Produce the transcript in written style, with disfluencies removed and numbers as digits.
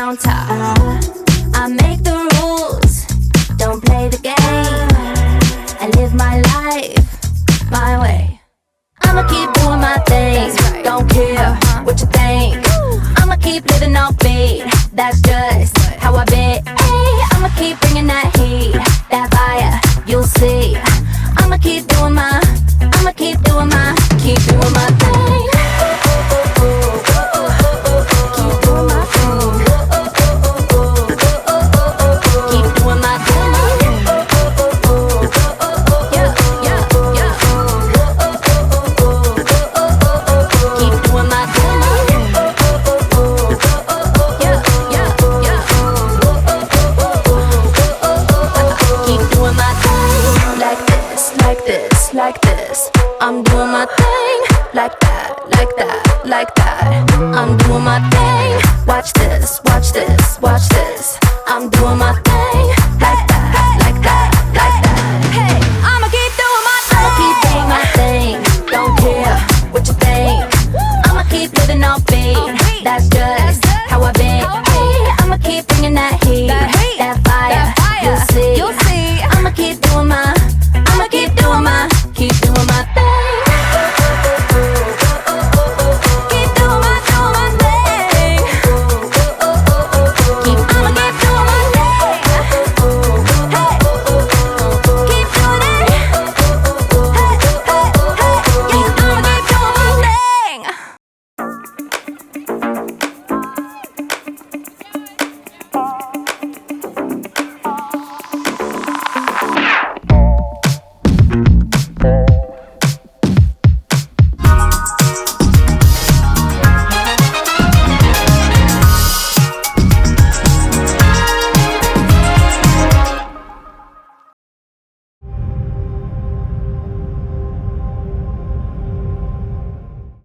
on top. I make the rules, don't play the game. I live my life my way. I'ma keep doing my thing, don't care what you think. I'ma keep living off beat, that's just how I be. Hey, I'ma keep bringing that heat, that fire, you'll see. I'ma keep doing my, keep doing my thing. Keep doing my thing. Keep doing my thing. Yeah, yeah, yeah. Keep doing my thing. Yeah, yeah, yeah. Keep doing my thing. Like this, like this, like this. I'm doing my thing. Like that, like that, like that. I'm doing my thing. Watch this, watch this, watch this. I'm doing my thing.